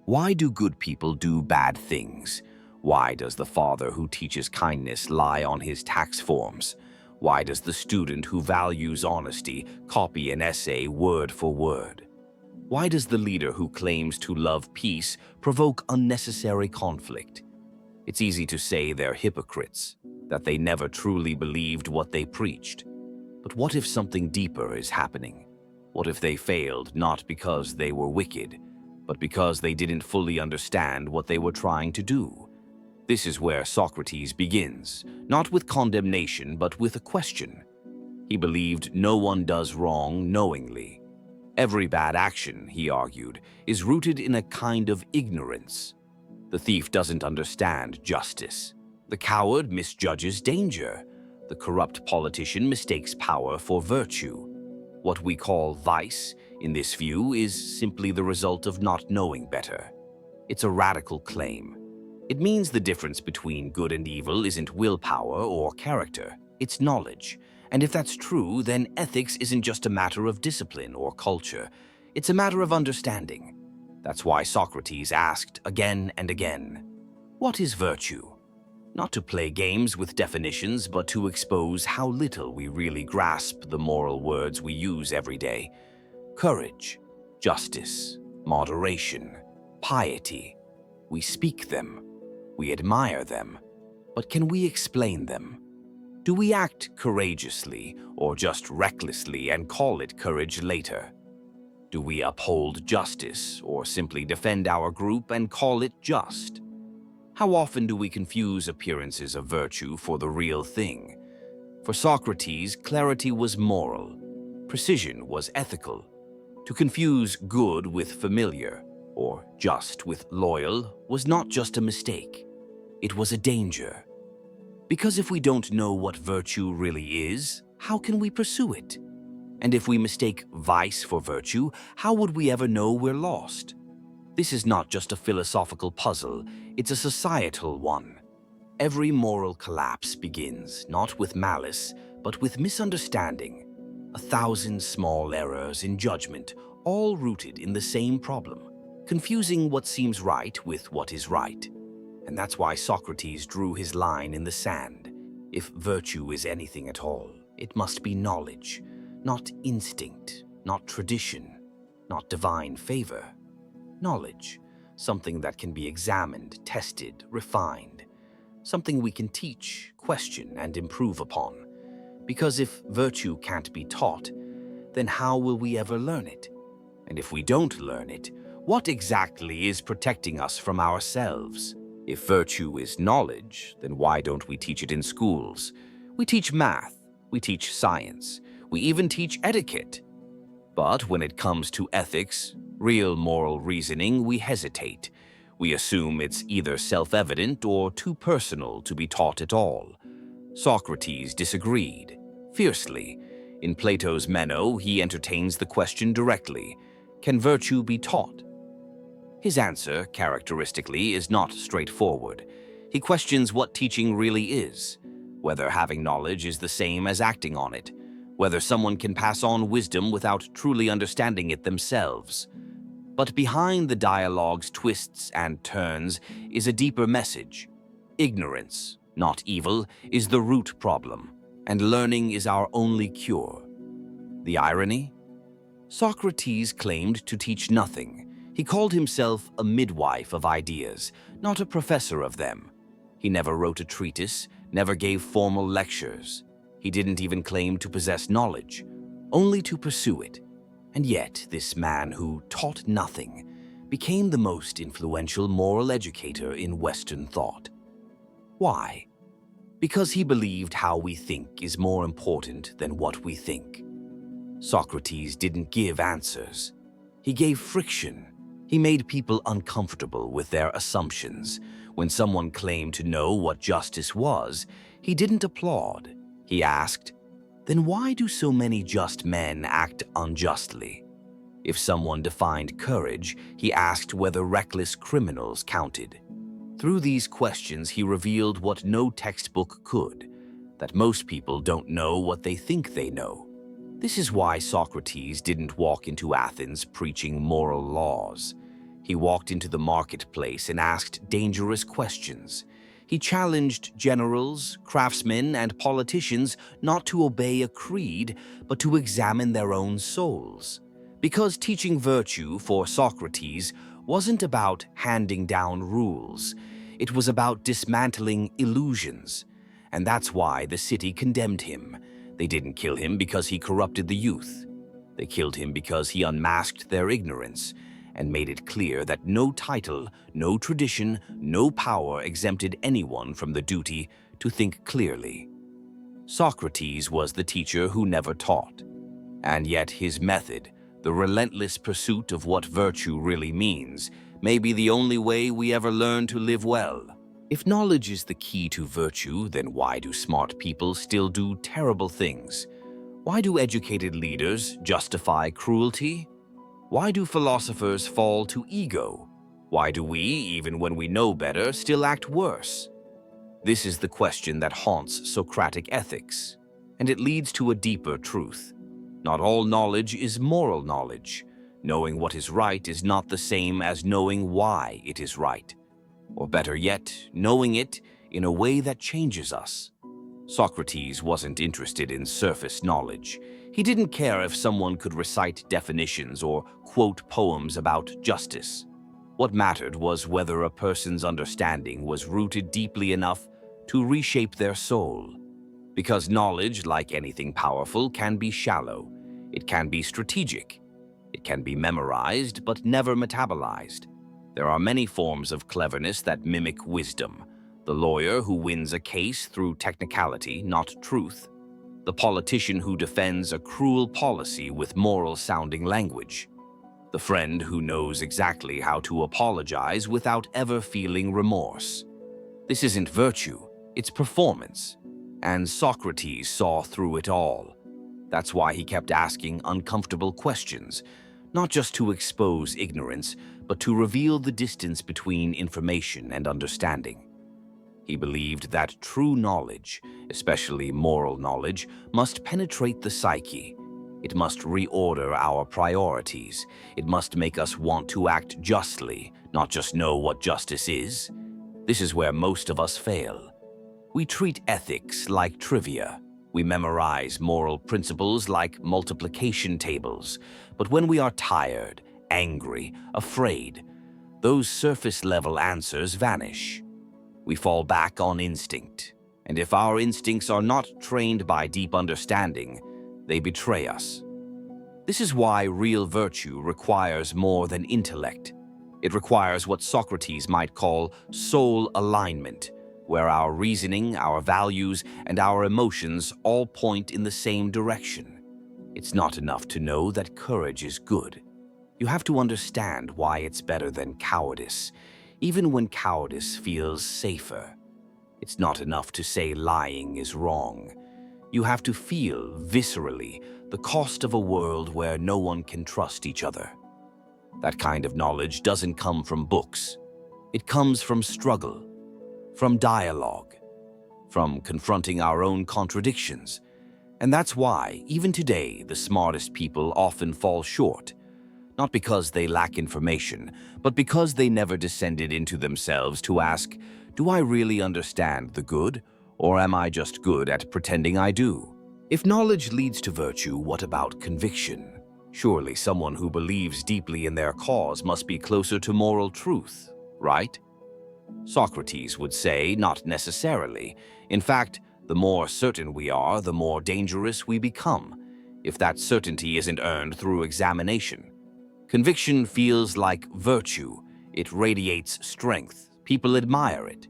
Why do good people do bad things? Why does the father who teaches kindness lie on his tax forms? Why does the student who values honesty copy an essay word for word? Why does the leader who claims to love peace provoke unnecessary conflict? It's easy to say they're hypocrites, that they never truly believed what they preached. But what if something deeper is happening? What if they failed not because they were wicked, but because they didn't fully understand what they were trying to do? This is where Socrates begins, not with condemnation, but with a question. He believed no one does wrong knowingly. Every bad action, he argued, is rooted in a kind of ignorance. The thief doesn't understand justice. The coward misjudges danger. The corrupt politician mistakes power for virtue. What we call vice, in this view, is simply the result of not knowing better. It's a radical claim. It means the difference between good and evil isn't willpower or character, it's knowledge. And if that's true, then ethics isn't just a matter of discipline or culture. It's a matter of understanding. That's why Socrates asked again and again, "What is virtue?" Not to play games with definitions, but to expose how little we really grasp the moral words we use every day. Courage, justice, moderation, piety. We speak them. We admire them. But can we explain them? Do we act courageously or just recklessly and call it courage later? Do we uphold justice or simply defend our group and call it just? How often do we confuse appearances of virtue for the real thing? For Socrates, clarity was moral. Precision was ethical. To confuse good with familiar, or just with loyal, was not just a mistake. It was a danger. Because if we don't know what virtue really is, how can we pursue it? And if we mistake vice for virtue, how would we ever know we're lost? This is not just a philosophical puzzle, it's a societal one. Every moral collapse begins not with malice, but with misunderstanding. 1,000 small errors in judgment, all rooted in the same problem, confusing what seems right with what is right. And that's why Socrates drew his line in the sand. If virtue is anything at all, it must be knowledge, not instinct, not tradition, not divine favor. Knowledge, something that can be examined, tested, refined, something we can teach, question, and improve upon. Because if virtue can't be taught, then how will we ever learn it? And if we don't learn it, what exactly is protecting us from ourselves? If virtue is knowledge, then why don't we teach it in schools? We teach math, we teach science, we even teach etiquette. But when it comes to ethics, real moral reasoning, we hesitate. We assume it's either self-evident or too personal to be taught at all. Socrates disagreed, fiercely. In Plato's Meno, he entertains the question directly, can virtue be taught? His answer, characteristically, is not straightforward. He questions what teaching really is, whether having knowledge is the same as acting on it, whether someone can pass on wisdom without truly understanding it themselves. But behind the dialogue's twists and turns is a deeper message. Ignorance, not evil, is the root problem, and learning is our only cure. The irony? Socrates claimed to teach nothing. He called himself a midwife of ideas, not a professor of them. He never wrote a treatise, never gave formal lectures. He didn't even claim to possess knowledge, only to pursue it. And yet, this man who taught nothing became the most influential moral educator in Western thought. Why? Because he believed how we think is more important than what we think. Socrates didn't give answers. He gave friction. He made people uncomfortable with their assumptions. When someone claimed to know what justice was, he didn't applaud. He asked, then why do so many just men act unjustly? If someone defined courage, he asked whether reckless criminals counted. Through these questions, he revealed what no textbook could, that most people don't know what they think they know. This is why Socrates didn't walk into Athens preaching moral laws. He walked into the marketplace and asked dangerous questions. He challenged generals, craftsmen, and politicians not to obey a creed, but to examine their own souls. Because teaching virtue for Socrates wasn't about handing down rules. It was about dismantling illusions. And that's why the city condemned him. They didn't kill him because he corrupted the youth. They killed him because he unmasked their ignorance and made it clear that no title, no tradition, no power exempted anyone from the duty to think clearly. Socrates was the teacher who never taught. And yet his method, the relentless pursuit of what virtue really means, may be the only way we ever learn to live well. If knowledge is the key to virtue, then why do smart people still do terrible things? Why do educated leaders justify cruelty? Why do philosophers fall to ego? Why do we, even when we know better, still act worse? This is the question that haunts Socratic ethics, and it leads to a deeper truth. Not all knowledge is moral knowledge. Knowing what is right is not the same as knowing why it is right. Or better yet, knowing it in a way that changes us. Socrates wasn't interested in surface knowledge. He didn't care if someone could recite definitions or quote poems about justice. What mattered was whether a person's understanding was rooted deeply enough to reshape their soul. Because knowledge, like anything powerful, can be shallow. It can be strategic. It can be memorized, but never metabolized. There are many forms of cleverness that mimic wisdom. The lawyer who wins a case through technicality, not truth. The politician who defends a cruel policy with moral-sounding language. The friend who knows exactly how to apologize without ever feeling remorse. This isn't virtue, it's performance. And Socrates saw through it all. That's why he kept asking uncomfortable questions, not just to expose ignorance, but to reveal the distance between information and understanding. He believed that true knowledge, especially moral knowledge, must penetrate the psyche. It must reorder our priorities. It must make us want to act justly, not just know what justice is. This is where most of us fail. We treat ethics like trivia. We memorize moral principles like multiplication tables. But when we are tired, angry, afraid, those surface-level answers vanish. We fall back on instinct. And if our instincts are not trained by deep understanding, they betray us. This is why real virtue requires more than intellect. It requires what Socrates might call soul alignment, where our reasoning, our values, and our emotions all point in the same direction. It's not enough to know that courage is good. You have to understand why it's better than cowardice, even when cowardice feels safer. It's not enough to say lying is wrong. You have to feel, viscerally, the cost of a world where no one can trust each other. That kind of knowledge doesn't come from books. It comes from struggle, from dialogue, from confronting our own contradictions. And that's why, even today, the smartest people often fall short. Not because they lack information, but because they never descended into themselves to ask, do I really understand the good, or am I just good at pretending I do? If knowledge leads to virtue, what about conviction? Surely someone who believes deeply in their cause must be closer to moral truth, right? Socrates would say, not necessarily. In fact, the more certain we are, the more dangerous we become, if that certainty isn't earned through examination. Conviction feels like virtue. It radiates strength. People admire it.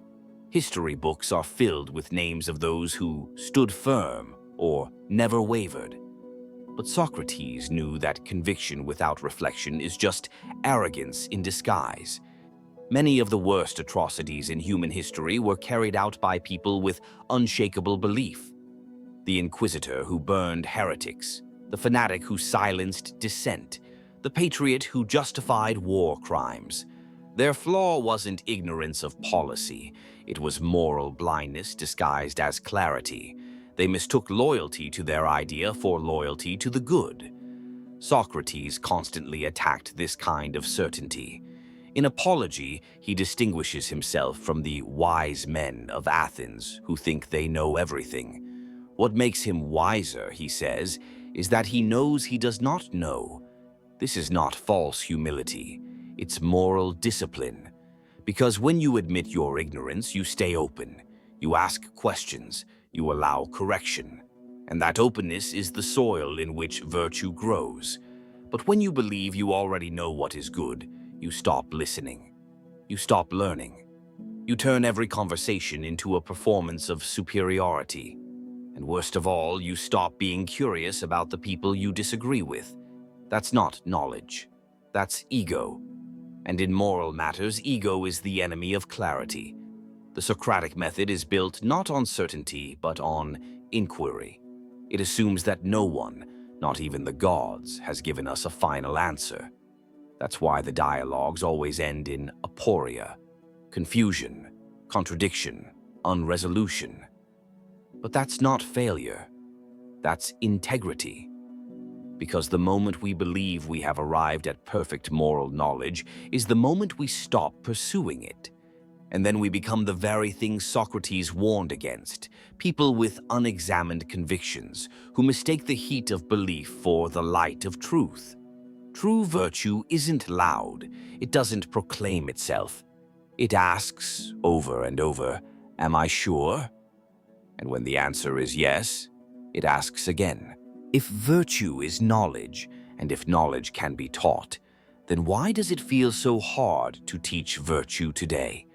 History books are filled with names of those who stood firm or never wavered. But Socrates knew that conviction without reflection is just arrogance in disguise. Many of the worst atrocities in human history were carried out by people with unshakable belief. The inquisitor who burned heretics, the fanatic who silenced dissent, the patriot who justified war crimes. Their flaw wasn't ignorance of policy. It was moral blindness disguised as clarity. They mistook loyalty to their idea for loyalty to the good. Socrates constantly attacked this kind of certainty. In Apology, he distinguishes himself from the wise men of Athens who think they know everything. What makes him wiser, he says, is that he knows he does not know. This is not false humility, it's moral discipline. Because when you admit your ignorance, you stay open, you ask questions, you allow correction. And that openness is the soil in which virtue grows. But when you believe you already know what is good, you stop listening. You stop learning. You turn every conversation into a performance of superiority. And worst of all, you stop being curious about the people you disagree with. That's not knowledge. That's ego. And in moral matters, ego is the enemy of clarity. The Socratic method is built not on certainty, but on inquiry. It assumes that no one, not even the gods, has given us a final answer. That's why the dialogues always end in aporia, confusion, contradiction, unresolution. But that's not failure. That's integrity. Because the moment we believe we have arrived at perfect moral knowledge is the moment we stop pursuing it. And then we become the very thing Socrates warned against, people with unexamined convictions who mistake the heat of belief for the light of truth. True virtue isn't loud. It doesn't proclaim itself. It asks over and over, "Am I sure?" And when the answer is yes, it asks again. If virtue is knowledge, and if knowledge can be taught, then why does it feel so hard to teach virtue today?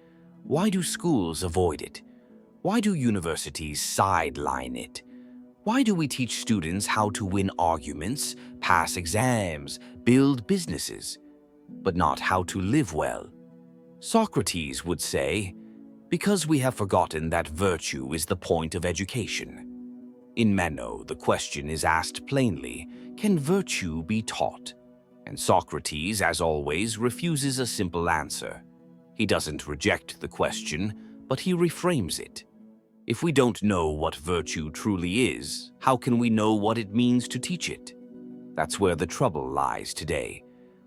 Why do schools avoid it? Why do universities sideline it? Why do we teach students how to win arguments, pass exams, build businesses, but not how to live well? Socrates would say, because we have forgotten that virtue is the point of education. In Meno, the question is asked plainly, can virtue be taught? And Socrates, as always, refuses a simple answer. He doesn't reject the question, but he reframes it. If we don't know what virtue truly is, how can we know what it means to teach it? That's where the trouble lies today.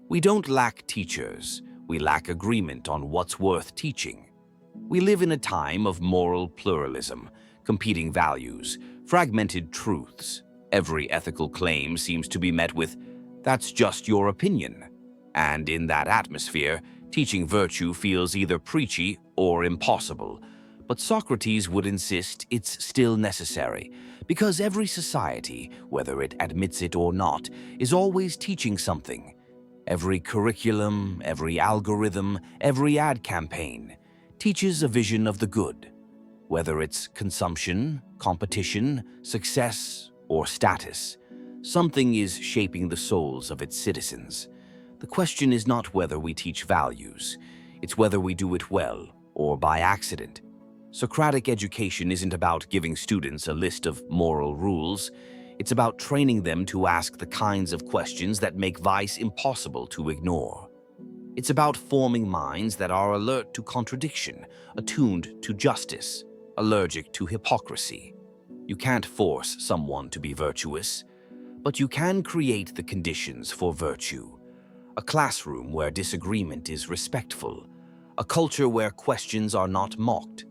We don't lack teachers, we lack agreement on what's worth teaching. We live in a time of moral pluralism, competing values, fragmented truths. Every ethical claim seems to be met with, "That's just your opinion." And in that atmosphere, teaching virtue feels either preachy or impossible. But Socrates would insist it's still necessary, because every society, whether it admits it or not, is always teaching something. Every curriculum, every algorithm, every ad campaign teaches a vision of the good. Whether it's consumption, competition, success, or status, something is shaping the souls of its citizens. The question is not whether we teach values, it's whether we do it well or by accident. Socratic education isn't about giving students a list of moral rules. It's about training them to ask the kinds of questions that make vice impossible to ignore. It's about forming minds that are alert to contradiction, attuned to justice, allergic to hypocrisy. You can't force someone to be virtuous, but you can create the conditions for virtue. A classroom where disagreement is respectful, a culture where questions are not mocked,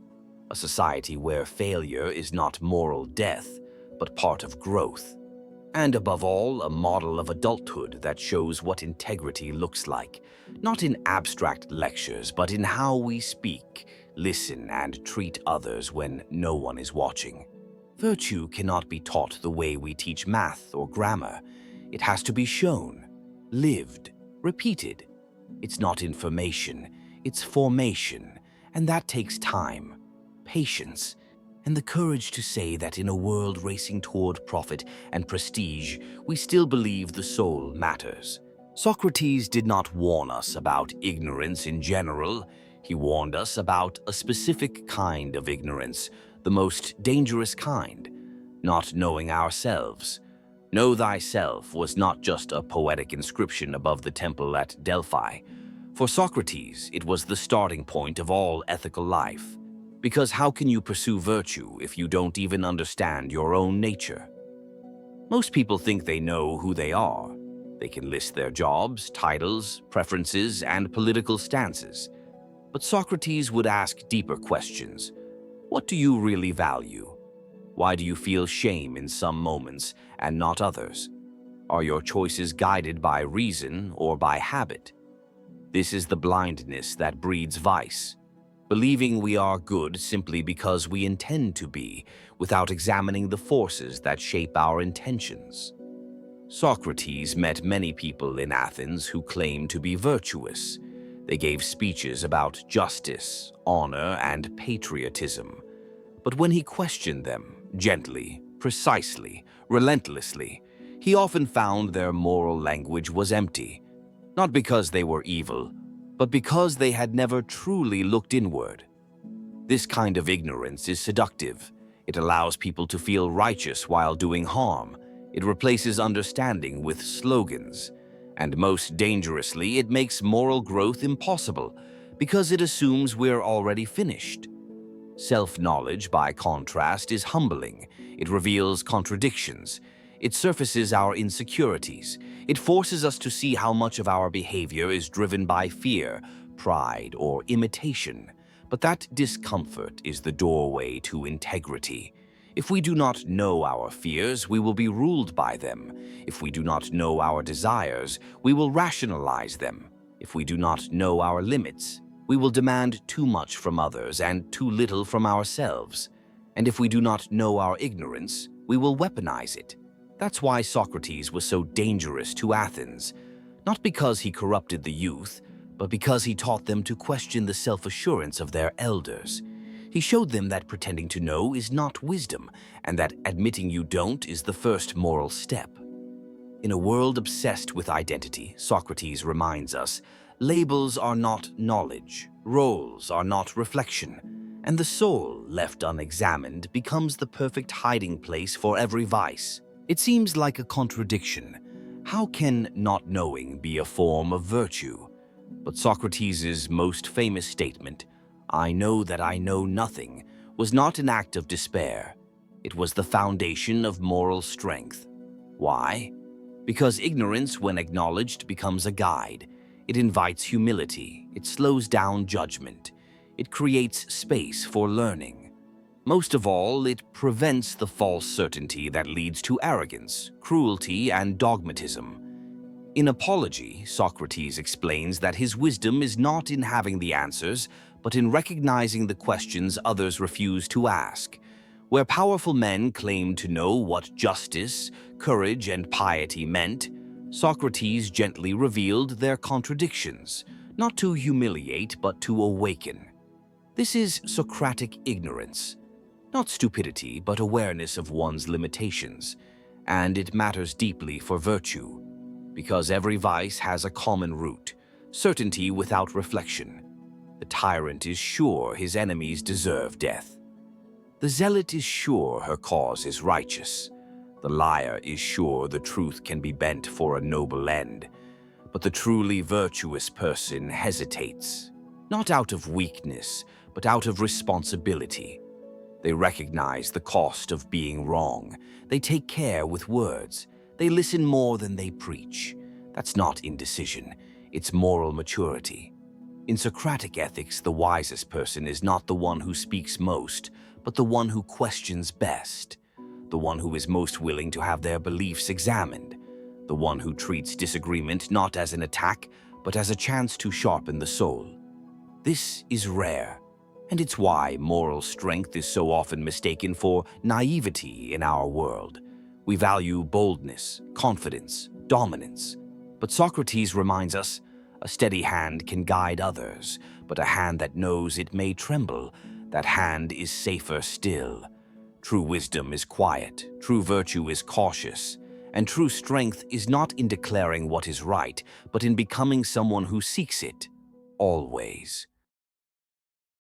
a society where failure is not moral death, but part of growth. And above all, a model of adulthood that shows what integrity looks like, not in abstract lectures, but in how we speak, listen, and treat others when no one is watching. Virtue cannot be taught the way we teach math or grammar. It has to be shown, lived, repeated. It's not information, it's formation, and that takes time, patience, and the courage to say that in a world racing toward profit and prestige, we still believe the soul matters. Socrates did not warn us about ignorance in general. He warned us about a specific kind of ignorance, the most dangerous kind, not knowing ourselves. Know thyself was not just a poetic inscription above the temple at Delphi. For Socrates, it was the starting point of all ethical life. Because how can you pursue virtue if you don't even understand your own nature? Most people think they know who they are. They can list their jobs, titles, preferences, and political stances. But Socrates would ask deeper questions. What do you really value? Why do you feel shame in some moments and not others? Are your choices guided by reason or by habit? This is the blindness that breeds vice, believing we are good simply because we intend to be, without examining the forces that shape our intentions. Socrates met many people in Athens who claimed to be virtuous. They gave speeches about justice, honor, and patriotism. But when he questioned them, gently, precisely, relentlessly, he often found their moral language was empty, not because they were evil, but because they had never truly looked inward. This kind of ignorance is seductive. It allows people to feel righteous while doing harm. It replaces understanding with slogans. And most dangerously, it makes moral growth impossible because it assumes we're already finished. Self-knowledge, by contrast, is humbling. It reveals contradictions. It surfaces our insecurities. It forces us to see how much of our behavior is driven by fear, pride, or imitation. But that discomfort is the doorway to integrity. If we do not know our fears, we will be ruled by them. If we do not know our desires, we will rationalize them. If we do not know our limits, we will demand too much from others and too little from ourselves. And if we do not know our ignorance, we will weaponize it. That's why Socrates was so dangerous to Athens, not because he corrupted the youth, but because he taught them to question the self-assurance of their elders. He showed them that pretending to know is not wisdom, and that admitting you don't is the first moral step. In a world obsessed with identity, Socrates reminds us, labels are not knowledge, roles are not reflection, and the soul, left unexamined, becomes the perfect hiding place for every vice. It seems like a contradiction. How can not knowing be a form of virtue? But Socrates' most famous statement, "I know that I know nothing," was not an act of despair. It was the foundation of moral strength. Why? Because ignorance, when acknowledged, becomes a guide. It invites humility. It slows down judgment. It creates space for learning. Most of all, it prevents the false certainty that leads to arrogance, cruelty, and dogmatism. In Apology, Socrates explains that his wisdom is not in having the answers, but in recognizing the questions others refuse to ask. Where powerful men claimed to know what justice, courage, and piety meant, Socrates gently revealed their contradictions, not to humiliate but to awaken. This is Socratic ignorance. Not stupidity, but awareness of one's limitations. And it matters deeply for virtue, because every vice has a common root, certainty without reflection. The tyrant is sure his enemies deserve death. The zealot is sure her cause is righteous. The liar is sure the truth can be bent for a noble end. But the truly virtuous person hesitates, not out of weakness, but out of responsibility. They recognize the cost of being wrong. They take care with words. They listen more than they preach. That's not indecision. It's moral maturity. In Socratic ethics, the wisest person is not the one who speaks most, but the one who questions best. The one who is most willing to have their beliefs examined. The one who treats disagreement not as an attack, but as a chance to sharpen the soul. This is rare. And it's why moral strength is so often mistaken for naivety in our world. We value boldness, confidence, dominance. But Socrates reminds us, a steady hand can guide others, but a hand that knows it may tremble, that hand is safer still. True wisdom is quiet, true virtue is cautious, and true strength is not in declaring what is right, but in becoming someone who seeks it, always.